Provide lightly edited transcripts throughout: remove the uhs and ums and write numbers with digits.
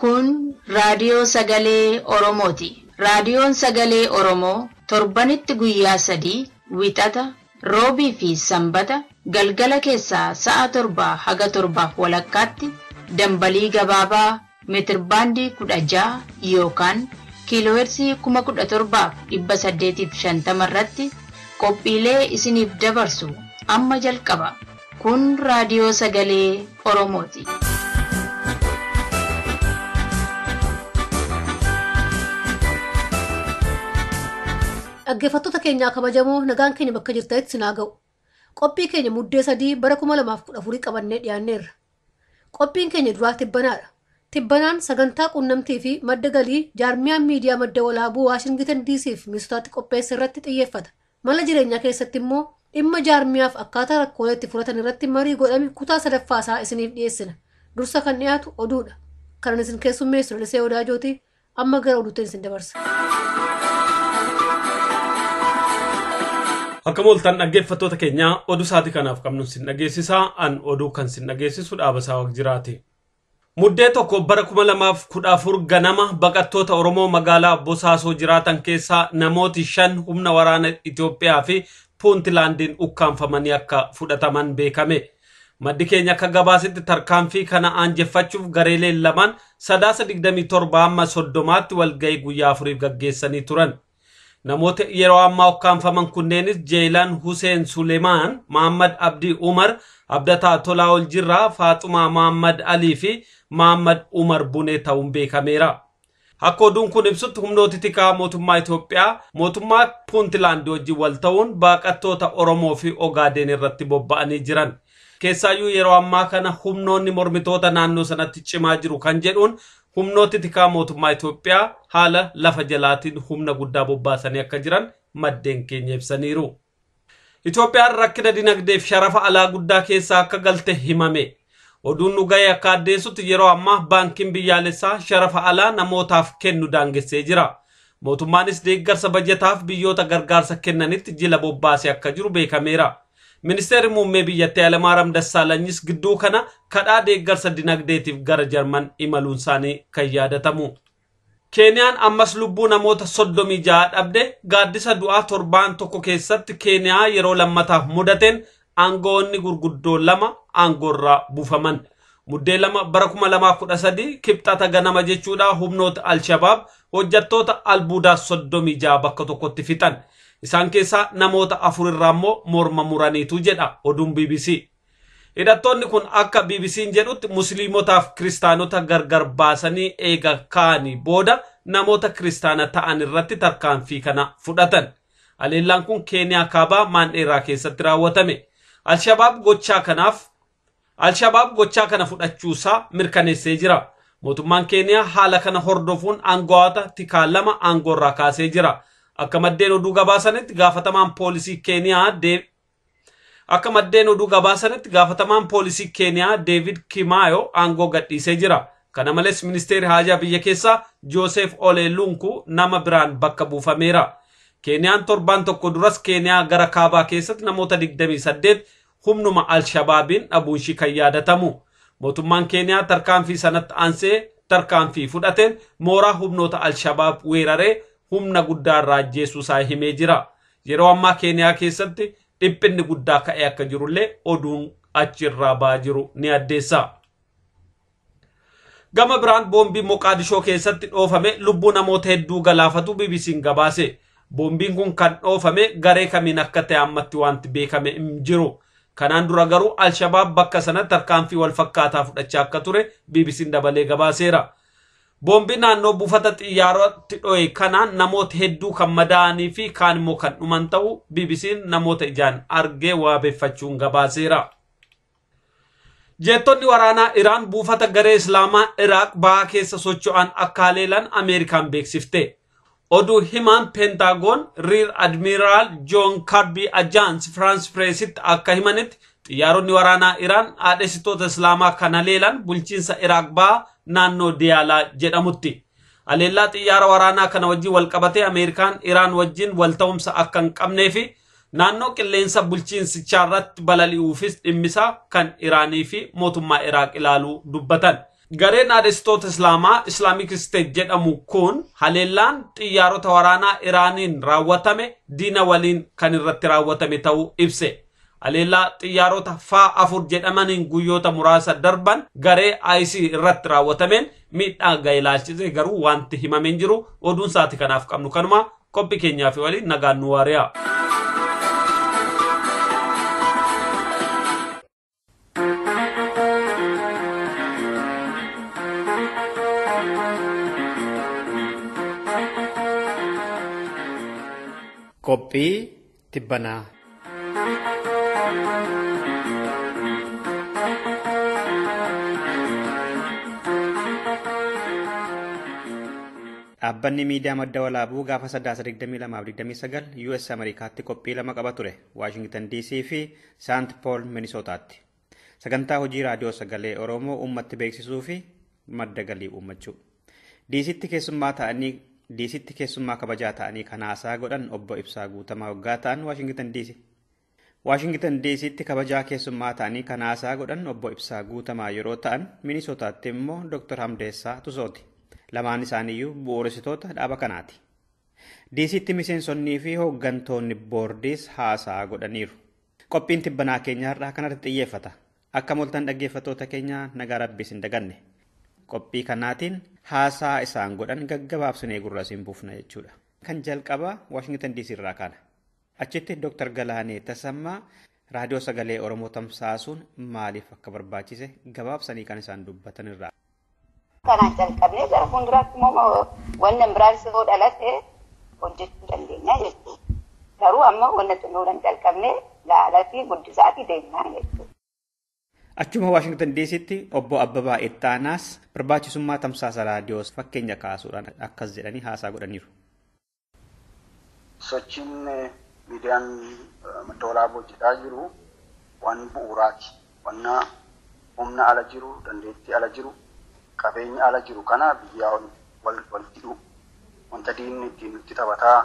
Kun raadiyoo sagalee Oromooti. Raadiyoon sagalee Oromoo torbanitti guyyaa 3 wixata roobii fi sanbata galgala keessaa sa'a 7 haga 7 walakkaatti dambalii gabaabaa meetirbaandii 16 yookaan kiiloohertzii 17,850 irratti qophiilee isiniif dabarsu amma jalqaba. Kun raadiyoo sagalee Oromooti. Dhaggeeffattoota keenya kabajamoo nagaan keenya bakka jirtanitti sinaa ga'u. Qophii keenya muddee 3 bara 2014 qabannee dhiyaanneerra. Qophiin keenya duraa tibbanaadha. Tibbanaan sagantaa quunnamtii fi madda galii jaarmiyaan miidiyaa madda walaabuu Waashingtan DC fi miistotaatti qopheesse irratti xiyyeeffata. Mala jireenyaa keessatti immoo dhimma jaarmiyaaf akkaataa rakkoolee itti furatan irratti marii godhame kutaa 3ffaasaa isiniif dhiyeessina. Dursa kan dhiyaatu oduudha. Kanan isin keessummeessu Lisee Odaajooti. Amma gara oduutti isin dabarsa. Akkam ooltan dhaggeeffattoota keenya oduu saatii kanaaf qabnu sin dhageessisaa an oduu kan sin dhageessisu dhaabasaa waq jiraate. Muddee tokko bara 2014 ganama baqattoota Oromoo magaalaa Bosaasoo jiraatan keessaa namooti 5 humna waraana Itoophiyaa fi Puuntlaandiin ukkaanfamanii akka fudhataman beekame. Maddi keenya akka gabaasitti tarkaanfii kana aanjeffachuuf gareeleen lamaan 27 walgahii guyyaa 4 gaggeessanii turan. Namoota yeroo ammaa ukkaanfaman kunneenis Jeelan Hussein Suleemaan, Muhammad Abdi Umar, Abdataa Tolaa'ol Jirraa, Faaxumaa Muhammad Ali fi Muhammad Umar Bunee ta'uun beekameera. Akka oduun kun ibsutti humnooti tikaa mootummaa Itoophiyaa mootummaa Puuntlaand wajjin wal ta'uun baqattoota Oromoo fi Ogaadeen irratti bobba'anii jiran. Keessaayyuu yeroo ammaa kana humnoonni mormitoota naannoo sanatti cimaa jiru kan jedhuun humnooti tikaa mootummaa Itoophiyaa haala lafa jalaatiin humna guddaa bobbaasanii akka jiran maddeen keenya ibsaniiru. Itoophiyaan rakkina dinagdee fi sharafa alaa guddaa keessaa akka galte himame. Oduun nu ga'e akka addeessutti yeroo ammaa baankiin biyyaalessaa sharafa alaa namootaaf kennu daangessee jira. Mootummaanis deeggarsa bajetaaf biyyoota gargaarsa kennanitti jila bobbaasee akka jiru beekameera. Ministeerri muummee biyyattii Hayilamaariyaam Dassaalanyis gidduu kana kadhaa deeggarsa dinagdeetiif gara Jarman imaluun isaanii kan yaadatamu. Keeniyaan ammas lubbuu namoota 36 dhabde gaaddisa du'aa torbaan tokko keessatti Keeniyaa yeroo lammataaf mudateen aangoonni gurguddoo 2 aangoorraa buufaman. Muddee 2 bara 2013 kibxata ganama jechuudha humnoota Al-Shabaab hojjettoota albuudaa 36 bakka tokkotti fixan. Isaan keessaa namoota 4 irraa immoo morma muraniitu jedha oduun BBC. Hidhattoonni kun akka BBC'n jedhutti musliimotaaf kiristaanota gargar baasanii eega kaanii booda namoota kiristaana ta'an irratti tarkaanfii kana fudhatan. Haleellaan kun Keeniyaa kaabaa Maandheeraa keessatti raawwatame. Al-Shabaab gochaa kana fudhachuusaa mirkaneessee jira. Mootummaan Keeniyaa haala kana hordofuun aangawoota tikaa 2 aangoorraa kaasee jira. Akka maddeen oduu gabaasanitti gaafatamaan poolisii Keeniyaa David Kimaayo aangoo gadhiisee jira. Kana malees ministeerri haajaa biyya keessaa Joseph Ole Lunku nama biraan bakka buufameera. Keeniyaan torban tokko duras Keeniyaa gara kaabaa keessatti namoota 28 humnuma Al-Shabaabiin dhabuun ishii kan yaadatamu. Mootummaan Keeniyaa tarkaanfii sanatti aansee tarkaanfii fudhateen mooraa humnoota Al-Shabaab weeraree humna guddaa irraa ajjeesuusaa himee jira. Yeroo ammaa Keeniyaa keessatti dhiphinni guddaa ka'ee akka jirullee oduun achirraa ba'aa jiru ni addeessa. Gama biraan boombiin Moqaadishoo keessatti dhoofame lubbuu namoota hedduu galaafatu BBC'n gabaase. Boombiin kun kan dhoofame garee kamiin akka ta'e ammatti wanti beekame hin jiru. Kanaan dura garuu Al-Shabaab bakka sana tarkaanfii wal fakkaataa fudhachaa akka ture BBC'n dabalee gabaaseera. Boombii naannoo buufata xiyyaaratti dho'e kanaan namoota hedduu kan madaa'anii fi kaan immoo kan dhuman ta'uu BBC'n namoota ijaan argee waabeeffachuun gabaaseera. Jeettonni waraanaa Iraan buufata garee Islaamaa Iraaq bahaa keessa socho'an akka haleelan Ameerikaan beeksifte. Oduu himaan Pentagon Rear Admiral John Kirby Agence France Pressitti akka himanitti xiyyaaronni waraanaa Iraan haadhessitoota Islaamaa kan haleelan bulchiinsa Iraaq bahaa naannoo Diyaalaa jedhamutti. Haleellaa xiyyaara waraanaa kana wajjin wal qabatee Ameerikaan Iraan wajjin wal ta'umsa akka hin qabnee fi naannoo qilleensa bulchiinsichaa irratti balali'uufis dhimmisaa kan Iraanii fi mootummaa Iraaq ilaaluu dubbatan. Gareen adestoota Islaamaa Islamic State jedhamu kun haleellaan xiyyaarota waraanaa Iraaniin raawwatame diina waliin kan irratti raawwatame ta'uu ibse. Haleellaa xiyyaarota F4 jedhamaniin guyyoota muraasa darban garee IC irratti raawwatameen miidhaa ga'e ilaalchise garuu wanti himameen jiru oduun sa'aatii kanaaf qabnu kanuma qophii keenyaa fi waliin nagaan nu waari'a. Qophii tibbanaa. Dhaabbanni miidiyaa madda walaabuu gaafa 22-29 US Ameerikaatti qophii lama qaba ture Washington DC fi Saint Paul Minnesotaatti. Sagantaa hojii raadiyoo sagalee Oromoo uummatti beeksisuu fi madda galii uummachuu. DCtti keessummaa kabajaa ta'anii kan haasaa godhan obbo Ibsaa Guutamaa waggaa ta'an Washington DC. Washington DCtti kabajaa keessummaa ta'anii kan haasaa godhan obbo Ibsaa Guutamaa yeroo ta'an Minnesotaatti immoo Dr. Hamdeessaa Tusooti. Lamaan isaaniiyyuu bu'uursitoota dhaaba kanaati. DCtti miseensonnii fi hooggantoonni boordiis haasaa godhaniiru. Qophiin tibbanaa keenya har'aa kanatti xiyyeeffata. Akka moltan dhaggeeffattoota keenya nagaa rabbiis hin daganne. Qophii kanaatiin haasaa isaan godhan gaggabaabsinee gurra isin buufna jechuudha. Kan jalqabaa Washington DC irraa kana. Achitti Dr. Galaanee Tasammaa raadiyoo sagalee Oromoo tamsaasuun maaliif akka barbaachise gabaabsanii kan isaan dubbatan irraa. Kanaan jalqabnee gara fuulduraatti immoo wanna biraas yoo dhalate hojjechuu dandeenya jechuudha. Garuu amma wanna xinnoodhaan jalqabnee laalaatii guddisaatii deemnaa jechuudha. Achuma Washington DCtti obbo Abbabaa Ittaanaas barbaachisummaa tamsaasa raadiyoo fakkeenya kaasuudhaan akkas jedhanii haasaa godhaniiru. Sochiin miidiyaan madda walaabuu hojjetaa jiru waan bu'uuraati. Wanna humna ala jiru, dandeettii ala jiru, qabeenya ala jiru kana biyyaa walitti hidhu. Wanta diinni ittiin nutti taphataa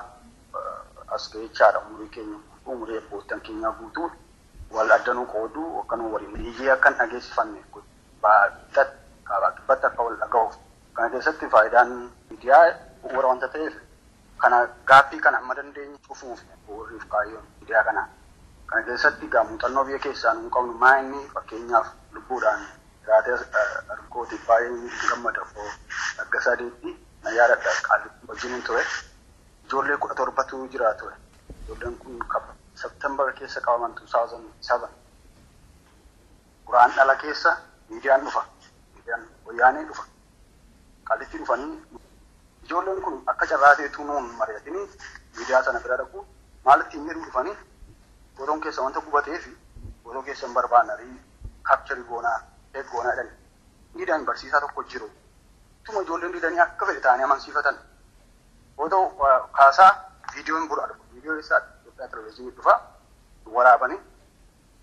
as ga'echaadha umurii keenya umurii abbootan keenyaa guutuu wal addanuu qooduu akkanuma waliin hiyyee akkan dhageessifanne baatti akka wal dhaga'uuf. Kana keessatti faayidaan miidiyaa bu'uura wanta ta'eef kana gaaffii kana amma dandeenye cufuuf bu'uurriif kaayyoon miidiyaa kana. Kana keessatti muuxannoo biyya keessaa nu qabnu maa inni fakkeenyaaf lubbuudhaan jiraatee argootiif baay'ee gammada Laggasaa Deebii na yaadadha qaallitti wajjin ture. Ijoollee 17tu jira ture. Ijoolleen kun September keessa qabaman 2007. Quraan dhala keessa miidiyaan dhufa. Miidiyaan wayyaanee dhufa. Qaallitti dhufanii ijoolleen kun akka carraateetu nuun mari'atanii miidiyaa sana bira dhaqu maalitti hin jedhu dhufanii booroon keessa wanta gubatee fi booroo keessa hin barbaannarii kaapcharii goonaa eeggoonaa jedhani. Miidiyaan barsiisaa tokko jiru. Tuma ijoolleen didanii akka fedhe ta'anii amansiifatan. Yoo ta'u kaasaa viidiyoon bura dhufu. Viidiyoo isaa televezyiinii dhufa waraabanii.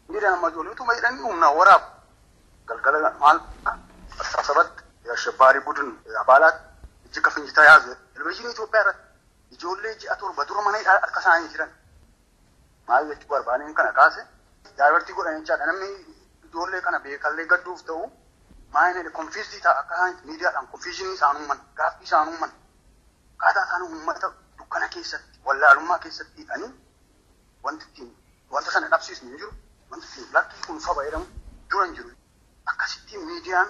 Miidiyaan amma ijoollee tuma jedhanii humnaa waraabu. Galgala maal sabatti ashabaarii budin abaalaat ijji kafinjitaa yaase. Televezyiinii Itoophiyaa irratti ijoollee ji'a torba dura mana hidhaa harka isaanii jiran. Maal jechuu barbaadeen kana kaase daayivartii godhan jechaadha. Namni ijoollee kana beekallee gadduuf ta'u maayinee konfiizdii ta'a akka isaan miidiyaadhaan konfiizinii isaan uuman gaaffii isaan uuman akkaataa isaan uummata dukkana keessatti wallaalummaa keessatti hidhanii wanta sana dhabsiisnu hin jiru wanti ittiin lakkii kun soba jedhamu dura hin jiru. Akkasitti miidiyaan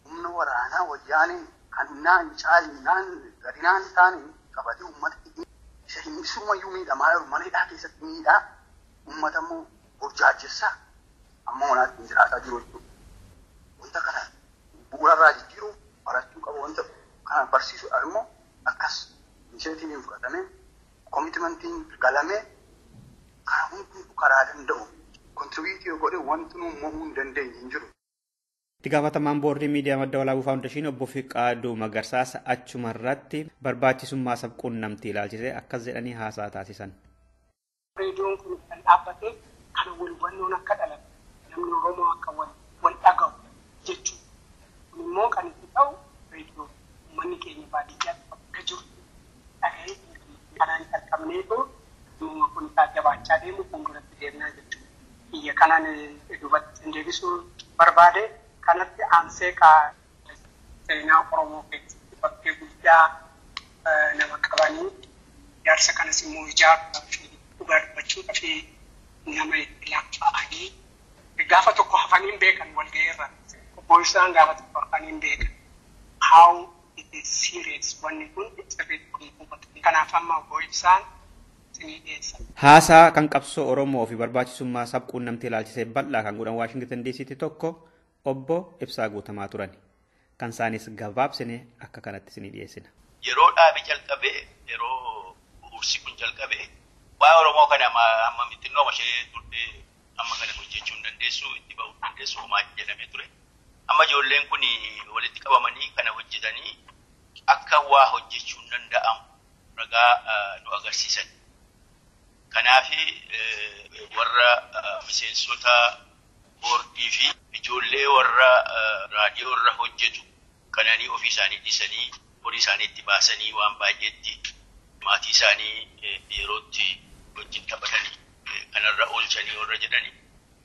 humna waraanaa wayyaanee kan naan caalii naan gadinaan taane qabatee uummata isa hin ibsumayyuu miidhamaa jiru mana hidhaa keessatti miidhaa uummata immoo burjaajessaa amma wanaatti hin jiraataa jiru jechuudha. Wanta kana bu'uurarraa jijjiiruu barachuu qabu wanta kana barsiisuudhaan immoo akkas initiatiiviin fudhatamee koomitimentiin galamee karaa hunduu karaa danda'u kontribiitii godhee wanti nuun uumamuu hin dandeenye hin jiru. Itti gaafatamaan boordii miidiyaa madda walaabuu faawundeeshinii obbo Fiqaaduu Magarsaas achumarratti barbaachisummaa sabquunnamtii ilaalchisee akkas jedhanii haasaa taasisan. Reediyoon kun kan dhaabbate kana wal hubannoon akka dhalate namni Oromoo akka wal dhaga'u jechuudha. Kun immoo kan itti ta'u reediyoo uummanni keenya baadiyyaatti bakka jiru dhaga'ee kanaan jalqabneetu kun isaa jabaachaa deemu fuulduratti deemnaa jechuudha. Biyya kanaan duubatti deebisuu barbaade kanatti aansee seenaa Oromoo keessatti bakkee guddaa nama qabanii jaarsa kanas immoo ijaaruu fi dhugaa dubbachuudhaa fi nama itti laafa'anii gaafa tokko hafaniin beekan walga'iirra obbo Ibsaan gaafa tokko hafaniin beekan how it is serious wanni kun sirriitti hubatu. Kanaaf amma obbo Ibsaan sinii dhiyeessa. Haasaa kan qabsoo Oromoo fi barbaachisummaa sabquunnamtii ilaalchisee bal'aa kan godhan Waashingtan DC'tti tokko obbo Ibsaa Guutamaa turan. Kan isaanis gabaabsine akka kanatti sinii dhiyeessina. Yeroo dhaabe jalqabee yeroo ursi kun jalqabee waa Oromoo kana amma mittinnoo mashee turte amma kana hojjechuu hin dandeessu itti ba'uu dandeessu homaa jedhamee ture. Amma ijoolleen kun walitti qabamanii kana hojjetanii akka waa hojjechuu hin danda'amu ragaa nu agarsiisan. Kanaaf warra miseensota boordii fi ijoollee warra raadiyoo irra hojjetu kananii ofii isaanii dhisanii horii isaanii itti baasanii waan baay'eetti maatii isaanii yerootti wajjin taphatanii kanarra oolchanii warra jedhanii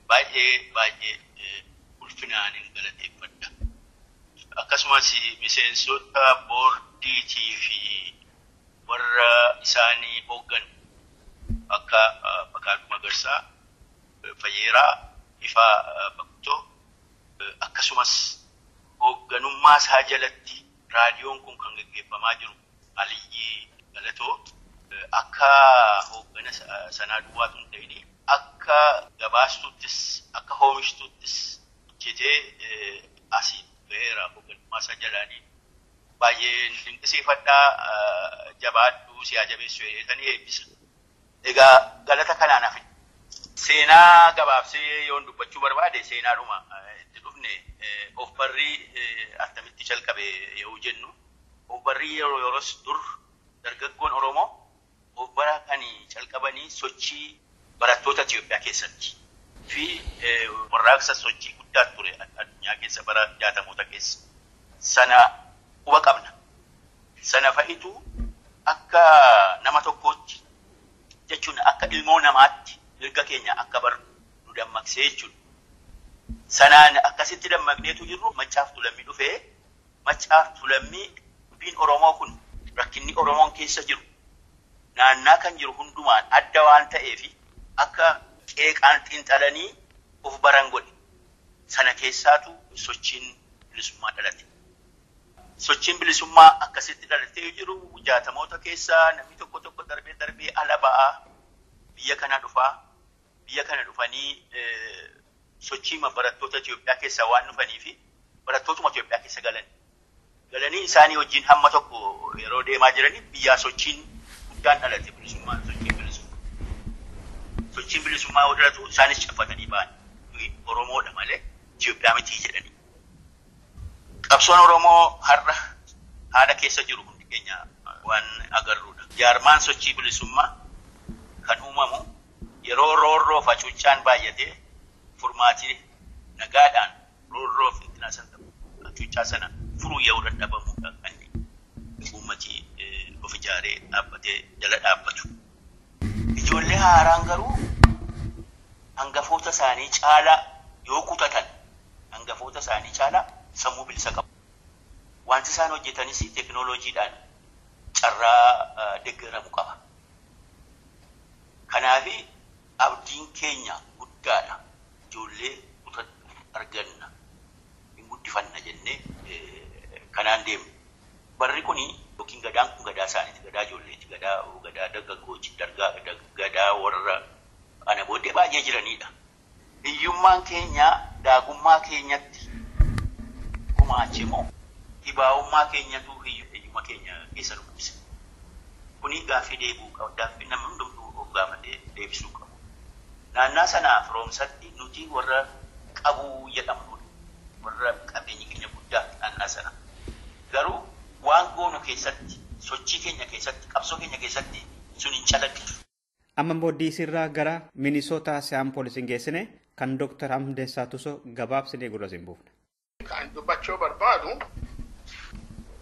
baay'ee ulfinaan hin galateeffadha. Akkasumas miseensota boordiitii fi warra isaanii hooggan akka Bakaaduu Magarsaa, Fayyeeraa, Ifaa Bakkutoo akkasumas hoogganummaa isaa jalatti raadiyoon kun kan gaggeeffamaa jiru Aliyyi Galatoo akka hooggana sanaa duwwaatu hin ta'in akka gabaastuuttis akka oomishtuuttis hojjetee asii ba'eera hoogganummaa isaa jalaanii baay'ee dinqisiifadhaa jabaadhuu siyaa jabeessu jedhanii eebbisa. Egaa galata kanaan hafe seenaa gabaabsee yoon dubbachuu barbaade seenaadhuma itti dhufne of barrii attamitti jalqabe yoo jennu of barrii yeroos dur dargaggoon Oromoo of bara kan jalqabanii sochii barattoota Itoophiyaa keessatti fi warraaqsa sochii guddaa ture addunyaa keessa bara 60moota keessa sana quba qabna. Sana fa'itu akka nama tokkootti jechuun akka ilmoo namaatti mirga keenya akka baru nu dammaqsee jechuudha. Sanaan akkasitti dammaqneetu jirru Maccaaf Tuulammii dhufee Maccaaf Tuulammii dubbiin Oromoo kun rakkinni Oromoon keessa jiru naannaa kan jiru hundumaan adda waan ta'eef akka qeeqaan xiinxalanii of baran godhe. Sana keessaatu sochiin bilisummaa dhalate. Sochiin bilisummaa akkasitti dhalatee jiru 60moota keessaa namni tokko darbee ala ba'aa biyya kana dhufanii sochii barattoota Itoophiyaa keessaa waan dhufanii fi barattootuma Itoophiyaa keessa galanii isaanii wajjin hamma tokko yeroo deemaa jiranii biyyaa sochiin guddaan dhalate bilisummaa sochiin bilisummaa yoo dhalatu isaanis caffatanii ba'an Oromoodha malee Itoophiyaa miti jedhanii. Qabsoon Oromoo har'a haala keessa jiru hundi keenya waan agarruudha. Jaarmaan sochii bilisummaa kan uumamu yeroo roorroo facuuchaan baay'atee furmaatii nagaadhaan roorroo fintinaa san facuuchaa sana furuu yoo dadhabamuudha kan uummatii of ijaaree dhaabbatee jala dhaabbatu. Ijoollee haaraan garuu hangafoota isaanii caalaa yoo kutatan hangafoota isaanii caalaa sammuu bilisa qabu. Wanti isaan hojjetanis teknooloojiidhaan carraa deeggaramu qaba. Kanaaf abdiin keenya guddaadha. Ijoollee arganna hin guddifanna jennee kanaan deemna. Barri kuni yookiin gadaan kun gadaa isaaniiti, gadaa ijoolleeti, gadaa dargaggooti, gadaa warra ana booddee baay'ee jiranidha. Hiyyummaan keenya daagummaa keenyatti kumaachimoo dhibaa'ummaa keenyatu hiyyummaa keenya keessa dhukkisa. Kuni gaaffii deebuu qabu, gaaffii namni hundumtuu of gaafatee deebisuu qabu. Naannaa sanaaf roomsatti nuti warra qabuu jedhamnudha. Warra qabeenyi keenya guddaa naannaa sana. Garuu waan goonu keessatti, sochii keenya keessatti, qabsoo keenya keessatti sun hin calaqqisu. Amma booddiisirraa gara Minisoota Siyaan Poolisiin geessine kan Dr. Amdeessaa Tusoo gabaabsinee gurra siin buufne. Kan dubbachuu barbaadu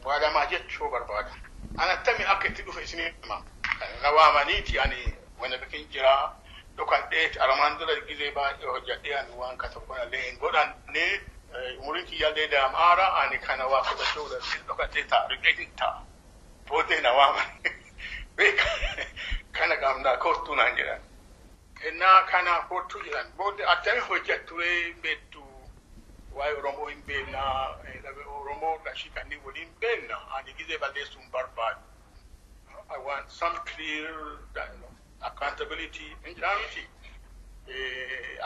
waa lamaa jechuu barbaada. An attami akka itti dhufe isinii hima. Kan waamaniiti ani wana bikin jira dhokadhee aramaan dura gizee baay'ee hojjedhee ani waan ka tokko illee hin godhanne umurin kiyyallee daamaara ani kana waa fudhachuudha dhokatee ta'a riqeetiin ta'a booddee na waaman kana qaamnaa kottuu naan jedhan innaa kana kottuu jedhan booddee akkami hojjetturee beektu waa'ee Oromoo hin beeknaa Oromoo rashii kanneen waliin beekna ani gizee balleessuun barbaadu I want some clear accountability in reality.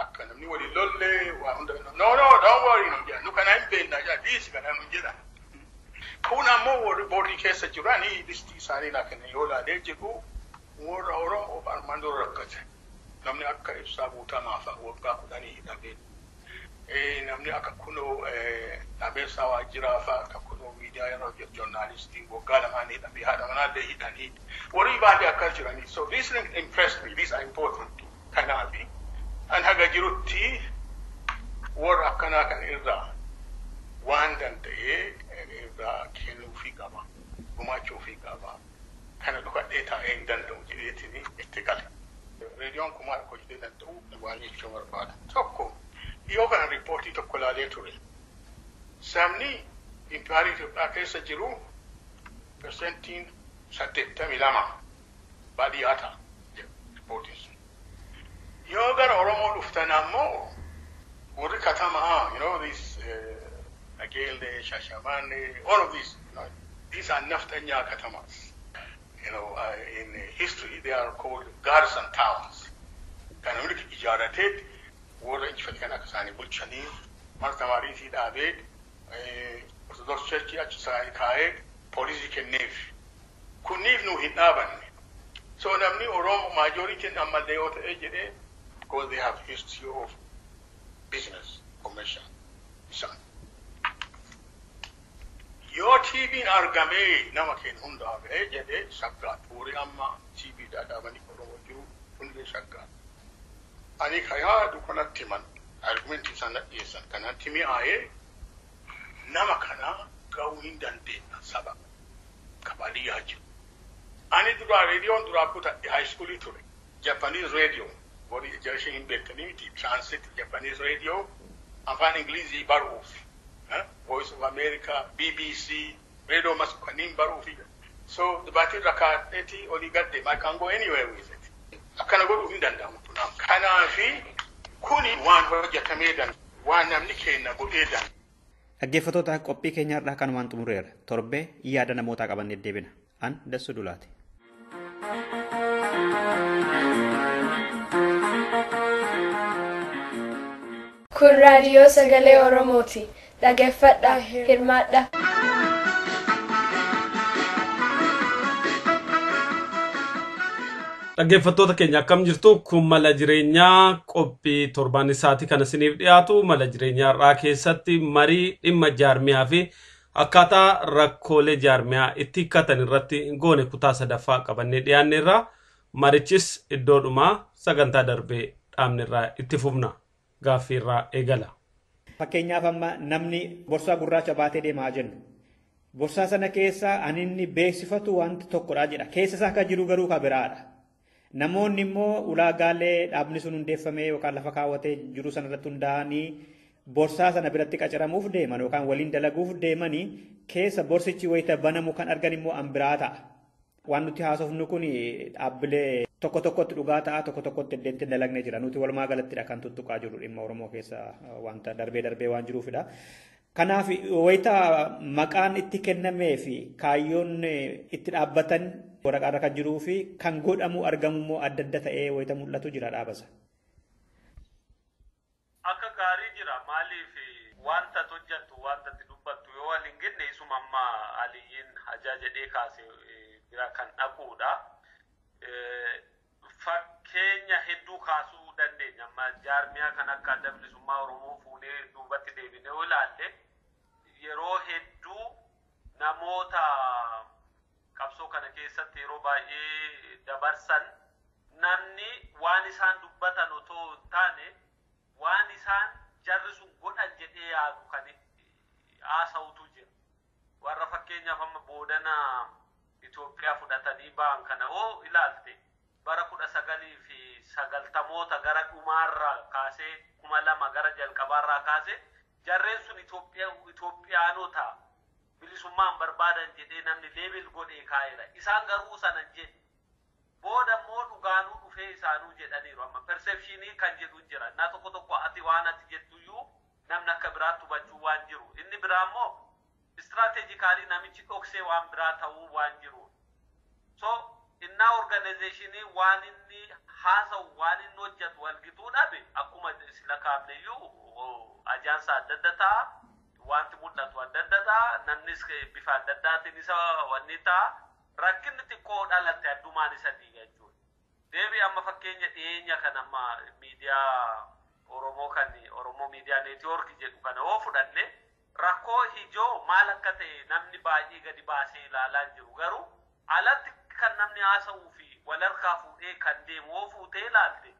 Akka namni waliin lolle waa hunda no don't worry no ja nu kana hin beekna ja diisi kana nu jedha kun ammoo warri boordii keessa jiranii listii isaanii laakenne yoo laalee jiru warra Oromoo armandoo rakkate namni akka ibsaa guutamaa fa'a waggaa 10 hidhamee namni akka kunoo dhabeessaa waajjiraa fa'a akka kunoo miidiyaa yeroo hojjetu joornaalistii waggaa 2 hidhamee haadha manaallee hidhanii warri baadii akka jiranii so this impressed me these are important kanaafi an haga jirutti warra akkanaa kan irraa waan danda'ee irraa kennuufii qaba gumaachuufii qaba kana dhukadhee taa'ee hin danda'u jedheetini itti gale reediyoon kumaa hojjetee danda'u waan jechuu barbaada tokko yoo kana riippoortii tokko laalee ture sabni impaarii Itoophiyaa keessa jiru persentiin 82 baadiyyaa ta'a riippoortiin sun yoo gara Oromoo dhuftan ammoo warri katamaa these Nageelle, Shashamane, all of these are naftanyaa katamas in history they are called garrison towns kan hundi ijaarateet warra injifate kan akka isaanii bulchanii martamariitii dhaabee Orthodox Church achi isaanii kaa'ee poolisii kenneef kunniif nu hin dhaabanne so namni Oromoo majoritiin ammallee yoo ta'e jedhee because they have history of business, commercial. Your TV argame nama ken hunda ave jede shakka puri amma TV dada bani Oromoo jiru hundi shakka ani kaya dukana timan argument sana yesan kana timi aye nama kana gawin dande saba kabali yaji ani dura radio dura kuta high school itore Japanese radio body generation in Bekaniti translate Japanese radio afan English baruf Voice of America BBC radio maskuanin baruf so the battery record 80 only got them I can go anywhere with it akana go do ndanda mutuna kana fi kuni waan hojjetameedan waan namni kenna godheedan dhaggeeffattoota qophii keenyaarraa kanumaan xumureera torbee yaada namootaa qabannee deebina an Dassuu Dulaati. Kun raadiyoo sagalee Oromooti. Dhaggeeffadhaa, hirmaadhaa. Dhaggeeffattoota keenya akkam jirtu kun mala jireenyaa qophii torbaan isaati kan isiniif dhiyaatu mala jireenyaa irraa keessatti marii dhimma jaarmiyaa fi akkaataa rakkoolee jaarmiyaa itti hiikkatan irratti goone kutaa sadaffaa qabannee dhiyaanneerra marichis iddoodhumaa sagantaa darbee dhaabnerraa itti fufna gaaffiirraa eegala. Fakkeenyaaf amma namni borsaa gurraacha baatee deemaa jennu borsaa sana keessa aninni beeksifatu wanti tokkodha jedha keessa isaa akka jiru garuu ka biraadha. Namoonni immoo ulaagaalee dhaabni sun hundeeffamee yookaan lafa kaawwatee jiru sana irratti hundaa'anii borsaa sana biratti qacaramuuf deeman yookaan waliin dalaguuf deemanii keessa borsichi wayita banamu kan argan immoo an biraa ta'a. Waan nuti haasofnu kun dhaabbilee tokko tokkotti dhugaa ta'a tokko tokkotti deemtee dalagnee jira nuti walumaa galattidha kan tuttuqaa jiru dhimma Oromoo keessa wanta darbee waan jiruufidha. Kanaaf wayita maqaan itti kennamee fi kaayyoon itti dhaabbatan waraqaarra kan jiruu fi kan godhamu argamu immoo adda adda ta'ee wayita mul'atu jira dhaabasa. Akka gaarii jira maaliif wanta hojjettu wanta itti dubbattu yoo wal hin genne isuma amma Aliyyiin hajaa jedhee kaase bira kan dhaquudha. Fakkeenya hedduu kaasuu dandeenya amma jaarmiyaa kan akka adda bilisummaa Oromoo fuunee duubatti deebinee yoo ilaalle yeroo hedduu namoota qabsoo kana keessatti yeroo baay'ee dabarsan namni waan isaan dubbatan otoo hin taane waan isaan jarri sun godhan jedhee yaadu kan haasa'utu jira. Warra fakkeenyaaf amma boodana Itoophiyaa fudhatanii ba'an kana oo ilaalte bara 1990 gara dhumaarraa kaasee 2000 gara jalqabaarraa kaasee jarreen sun Itoophiyaanota bilisummaan barbaadan jedhee namni leebel godhee kaa'eera. Isaan garuu sanan jedhe. Booda immoo dhugaanuu dhufee isaanuu jedhaniiru. Amma perceptionii kan jedhu jira. Naa tokko ati waan ati jettuyyuu namni akka biraatti hubachuu waan jiru. Inni biraa immoo strategically namichi dhoksee waan biraa ta'uu waan jiru. So innaa organizationii waan inni haasa'u waan inni hojjetu walgituu dhabe akkuma sila kaafneyyuu ajaansa adda adda ta'a. Wanti mul'atu adda adda ta'a. Namnis bifa adda addaatiin isa wanni ta'a. Rakkinni xiqqoo dhalatte addumaan isa diiga jechuudha. Deebii amma fakkeenya dhiyeenya kan amma miidiyaa Oromoo miidiyaa neetwoorkii jedhu kana yoo fudhanne rakkoo ijoo maal akka ta'e namni baay'ee gadi baasee ilaalaa jiru. Garuu alatti kan namni haasa'uu fi wal harkaa fuudhee kan deemu yoo fuutee ilaalte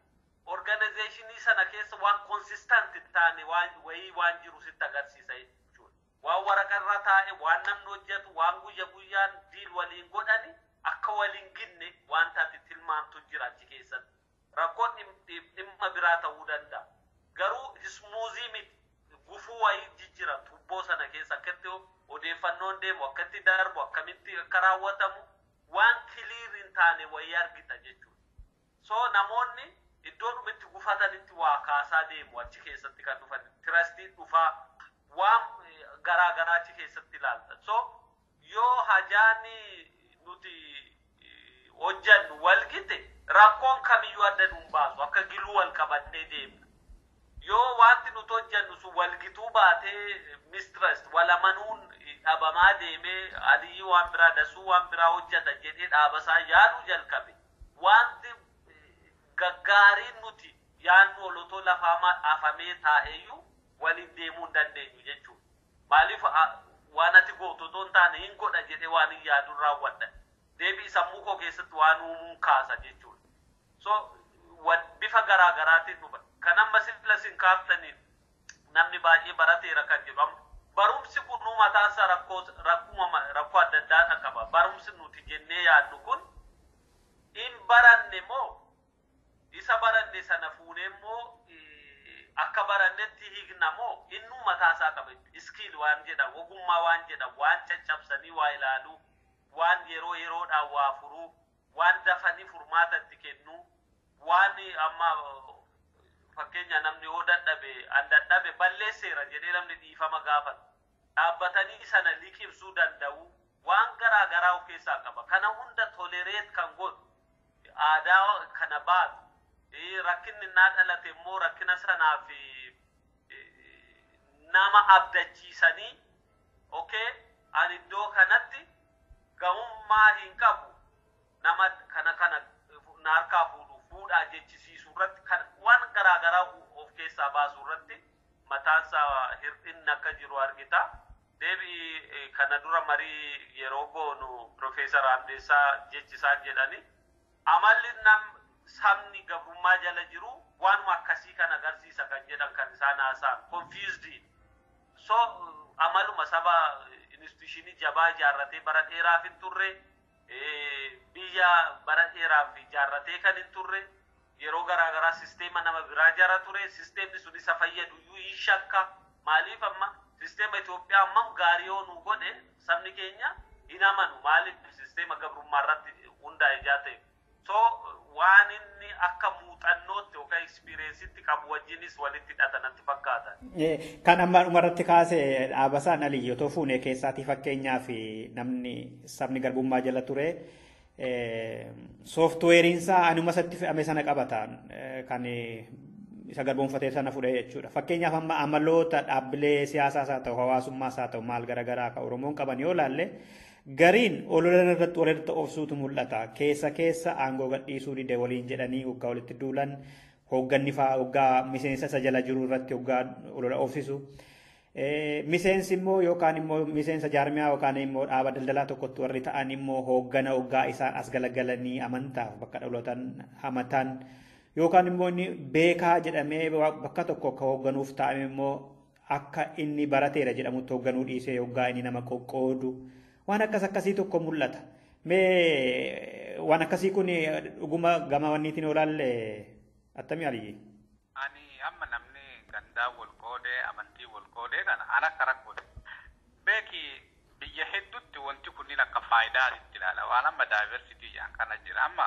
organizationii sana keessa waan consistent taane waan jiru sitti agarsiisa jechuudha. Waan waraqarra taa'e waan namni hojjetu waan guyyaan diil waliin godhani akka waliin ginne waan taate tilmaamtu jira achi keessatti. Rakkoon dhimma biraa ta'uu danda'a. Garuu ismuuzii miti gufuu wayii jijjira tubboo sana keessa akkatti odeeffannoon deemu akkatti darbu akkamitti akka raawwatamu waan kiliir hin taane wayii argita jechuudha. So namoonni iddoo dhumitti gufatanitti waa kaasaa deemu achi keessatti kan dhufan tirastii dhufaa waan garaa achi keessatti ilaalta. So yoo hajaani nuti hojjannu walgite rakkoon kamiyyuu adda nuun baasu akka giluu wal qabannee deemna. Yoo wanti nuti hojjannu sun walgituu baatee mistrust walamanuun dhabamaa deemee Aliyyii waan biraa Dasuu waan biraa hojjata jedhee dhaabasaa yaaduu jalqabe wanti gaggaariin nuti yaannu olotoo lafaa afamee taa'eyyuu waliin deemuu hin dandeenyu jechuudha. Maaliif waan ati gootu otoo hin taane hin godha jedhee waan hin yaaduun raawwadha. Deebii sammuu koo keessatti waan uumuun kaasa jechuudha. So bifa garaagaraatiin dhufa. Kan amma sin kaaftaniin namni baay'ee barateera kan jedhu. Barumsi kun mataasaa rakkoo adda addaa qaba. Barumsi nuti jennee yaadnu kun in baranne moo isa baranne sana fuunee moo akka barannetti hiikna moo innuu mataasaa qaba. Iskiil waan jedhamu ogummaa waan jedhamu waan caccabsanii waa ilaaluu waan yeroodhaan waa furuu waan dafanii furmaata itti kennuu waan amma fakkeenya namni yoo dadhabe balleesseera jedhee namni dhiifama gaafata. Dhaabbatanii sana liqimsuu danda'u waan garaa of keessaa qaba. Kana hunda tolereet kan godhu aadaa kana baatu rakkinni naa dhalate immoo rakkina sanaaf nama abdachiisanii ani iddoo kanatti gahummaa hin qabu nama kana naarkaa fuudhaa jechisiisuu irratti waan garaa of keessaa baasuu irratti mataansaa hir'inni akka jiru argita. Deebii kana dura marii yeroo goonu Profeesar Amdeessaa jechisaan jedhani amalli sabni gabrummaa jala jiru waanuma akkasii kan agarsiisa kan jedhan kan isaan haasa'an confused. So amaluma saba institutionii jabaa ijaarratee bara dheeraaf hin turre biyya bara dheeraaf ijaarratee kan hin turre yeroo garaa sisteema nama biraa jara ture sisteemni sun isa fayyadu iyyuu hin shakka. Maaliif amma sisteema Itoophiyaa ammam gaarii yoo nu godhe sabni keenya hin amanu maaliif sisteema gabrummaa irratti hundaa'e jaate. So waan inni akka muuxannootti yookaan ekspiriyensiitti qabu wajjinis walitti hidhatanatti fakkaata. Kan amma dhumarratti kaase dhaabasaan Aliyyii otoo fuunee keessaatii fakkeenyaaf namni sabni garbummaa jala ture sooftuweeriinsaa anuma isatti fe'ame sana qabata kan isa garboonfatee sana fudhee jechuudha. Fakkeenyaaf amma amaloota dhaabbilee siyaasaas haa ta'u hawaasummaas haa ta'u maal garaagaraa akka Oromoon qaban yoo laalle gariin olola irratti walitti obsuutu mul'ata. Keessa aangoo gadhiisuu dide waliin jedhanii hoggaa walitti duulan hoogganni fa'aa hoggaa miseensa isa jala jiru irratti hoggaa olola obsisu. Miseensi immoo yookaan immoo miseensa jaarmiyaa yookaan immoo dhaaba daldalaa tokkotti warri ta'an immoo hooggana hoggaa isaan as galagalanii amantaaf bakka dhalootan hamatan yookaan immoo inni beekaa jedhamee bakka tokko akka hoogganuuf ta'ame immoo akka inni barateera jedhamutti hoogganuu dhiisee hoggaa inni nama qoqqoodu waan akkasii tokko mul'ata. Mee waan akkasii kun dhuguma gama wanniitiin olaalle attamii Aliyyii? Ani amma namni ganda aadaa wal qoodee amantii wal qoodee kana ana akka rakkooti. Beeki biyya hedduutti wanti kunniin akka faayidaa itti ilaala waan amma daayiversitii jaan kana jira amma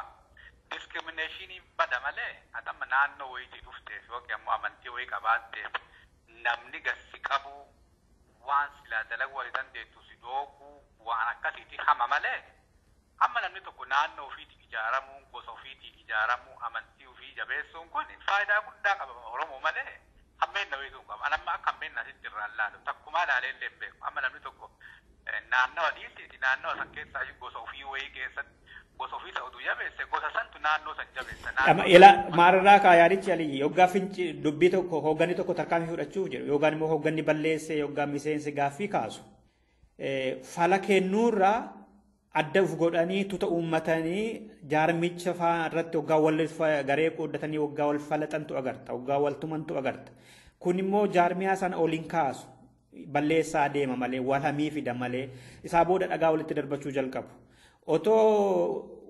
diskiriminashinii bada malee adama naannoo wayitii dhufteef yookiin ammoo amantii wayii qabaatteef namni gassi qabu waan silaa dalaguu walii dandeettu si dhooguu waan akkasiiti hama malee amma namni tokko naannoo ofiitii ijaaramuu gosa ofiitii ijaaramuu amantii ofii jabeessuun kun faayidaa guddaa qaba Oromoo malee hammeenna wayituu qaba anamma akka hammeenna asitti irraan laalu takkumaa ilaalee illee hin beeku amma namni tokko naannawa dhiisiiti naannawa san keessaa gosa ofii wayii keessatti gosa ofii ta'utu jabeesse gosa santu naannoo san jabeessa. Ila maarraa kaayaarichi alii yoggaa finci dubbii tokko hoogganni tokko tarkaanfii fudhachuu jedhu yookaan immoo hoogganni balleesse yoggaan miseensi gaaffii kaasu fala kennuurraa adda uf godhanii tuta uummatanii jaarmicha faa irratti waggaa wal garee qooddatanii waggaa wal falaxantu agarta waggaa wal tumantu agarta kun immoo jaarmiyaa sana oliin kaasu balleessaa deema malee wal hamii fida malee isaa booda dhagaa walitti darbachuu jalqabu otoo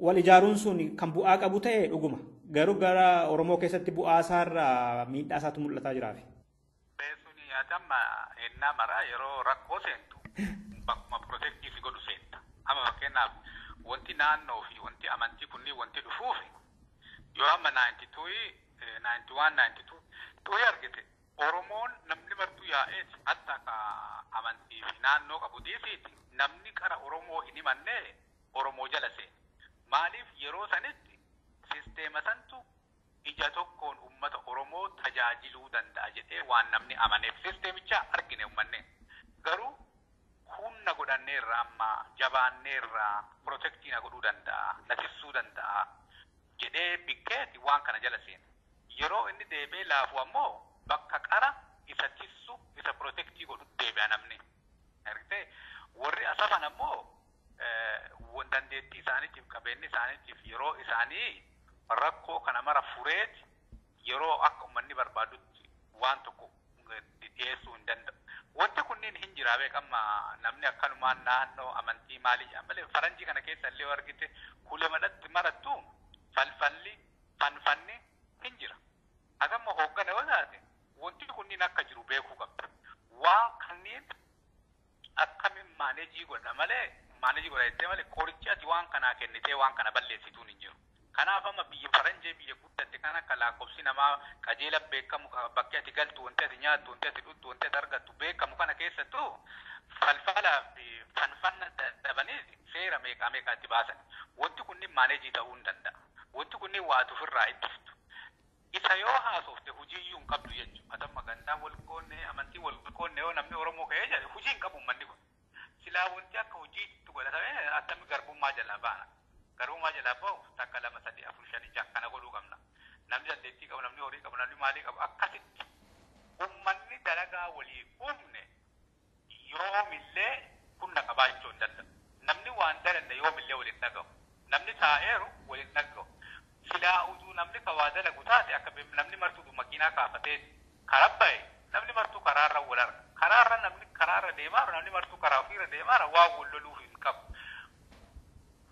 wal ijaaruun sun kan bu'aa qabu ta'e dhuguma garuu gara Oromoo keessatti bu'aa isaarraa miidhaa isaatu mul'ataa jiraafi. Beesuni adamma ennaa maraa yeroo rakkoo seentu bakkuma protektiifi godhu seenta. Amma fakkeenyaaf wanti naannoo fi wanti amantii kunniin wanti dhufuufi yoo amma 91 tuyi argite Oromoon namni martuu yaa'eeti hatta akka amantii fi naannoo qabu dhiisiiti namni qara Oromoo hin himannee Oromoo jala seene. Maaliif yeroo sanitti sisteema santu ija tokkoon uummata Oromoo tajaajiluu danda'a jedhee waan namni amaneef sisteemicha argine uummanne. Garuu humna godhanneerra amma jabaanneerra protektiina godhuu danda'a natisuu danda'a jedhee bikkeeti waan kana jala seene. Yeroo inni deebee laafu ammoo bakka qara isa tissu isa protektii godhu deebi'a namni. Argitee warri asafan ammoo dandeettii isaaniitiif qabeenyi isaaniitiif yeroo isaanii rakkoo kana mara fureeti yeroo akka uummanni barbaadutti waan tokko dhiyeessuu hin danda'u. Wanti kunniin hin jiraa beekama namni akkanumaan naannoo amantii maalii malee faranjii kana keessa illee argite kulee madatti marattu falfalli fanfanni hin jira. Agamma hooggana yoo taate wanti kunniin akka jiru beekuu qabda. Waan kanneen akkamiin maaneejii godha malee maaneejii godha jettee malee qorichi ati waan kanaa kennitee waan kana balleessituun hin jiru. Kanaaf amma biyya faranjii biyya guddatte kan akka lakkoofsi namaa qajeela beekamu bakki ati galtu wanti ati nyaattu wanti ati dhugdu wanti ati argattu beekamu kana keessattuu falfalaa fi fanfanna dhabanii seera meeqaa meeqaatti baasan. Wanti kunniin maaneejii ta'uu hin danda'a. Wanti kunniin waa ofirraa ittiftu. Isa yoo haasofte hojiiyyuu hin qabdu jechuudha. Atamma gandaan wal qoonnee amantii wal qoonnee yoo namni Oromoo ka'ee jedhe hojii hin qabu manni kun. Silaa wanti akka hojiitti godhatame attamii garbummaa jalaa baana. Garbummaa jalaa bahu takka 2 3 4 5 6 kana godhuu qabna. Namni dandeettii qabu namni horii qabu namni maalii qabu akkasitti uummanni dalagaa walii uumne yoomillee humna qabaachuu hin danda'u. Namni waan dalanne yoomillee waliin dhagahu. Namni taa'eeru waliin dhagahu. Silaa utuu namni kawaa dalagu taate akka namni martuu makiinaa kaafatee karaa bahe namni martuu karaarra wal arga. Karaarra namni karaarra deemaa namni martuu karaa ofiirra deemaa waa wal loluuf hin qabu.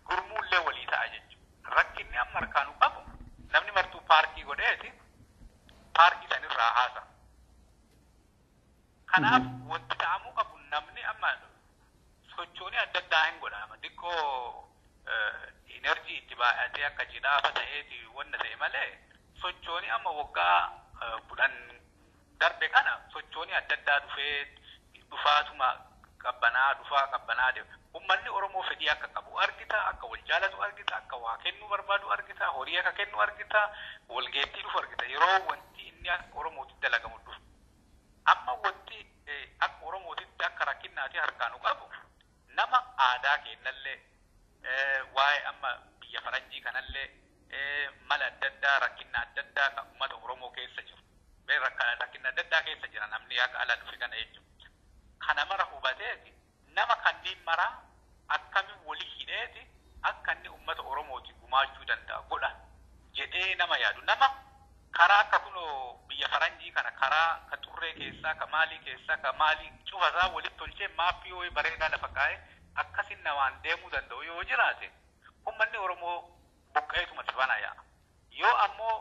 Gurmuullee walii ta'a jechuudha. Rakkinni amma harkaanuu qabu namni martuu paarkii godheeti paarkii sanirraa haasa. Kanaaf wanti ta'amuu qabu namni amma sochoonii adda addaa hin godhama. Xiqqoo enerjii itti baay'atee akka cidhaafa ta'eeti wanna ta'e malee sochoonii amma waggaa 10 darbe kana sochoonii adda addaa dhufaatuma qabbanaa deema. Uummanni Oromoo fedhii akka qabu argita, akka wal jaalatu argita, akka waa kennuu barbaadu argita, horii akka kennu argita, walgeettii dhufu argita. Yeroo wanti inni akka Oromootti dalagamu dhufu. Amma wanti akka Oromootti akka rakkinnaati harkaanuu qabu nama aadaa kennallee waa'ee amma biyya faranjii kanallee mala adda addaa rakkinna adda addaa kan uummata Oromoo keessa jiru. Rakkinna adda addaa keessa jira namni akka ala dhufe kana jechuudha. Kana mara hubateeti nama kanneen maraa akkamiin walii hidheeti akka inni uummata Oromooti gumaachuu danda'a godha jedhee nama yaadu. Nama karaa akka kunoo biyya faranjii kana karaa ka turree keessaa ka maalii keessaa ka maalii cufasaa walitti tolchee maappii yoo bareedaa lafa kaa'ee akkasin namaan deemuu danda'u yoo jiraate uummanni Oromoo buqqeetuma sibana yaa'a. Yoo ammoo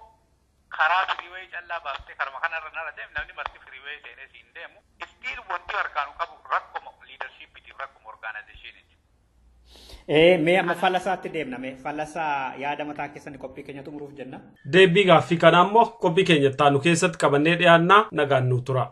karaa firiiwee callaa baaftee karma kanarra nara deemu namni marti firiiwee seenee siin deemu istiil wanti harkaanu qabu rakkuma liidarshiipitiif rakkuma orgaanaayizeshiiniti. Mee amma fallasaatti deemna mee fallasaa yaada mataa keessan qophii keenya xumuruuf jenna. Deebii gaaffii kana ammoo qophii keenya taanu keessatti qabannee dhiyaannaa nagaan nu tura.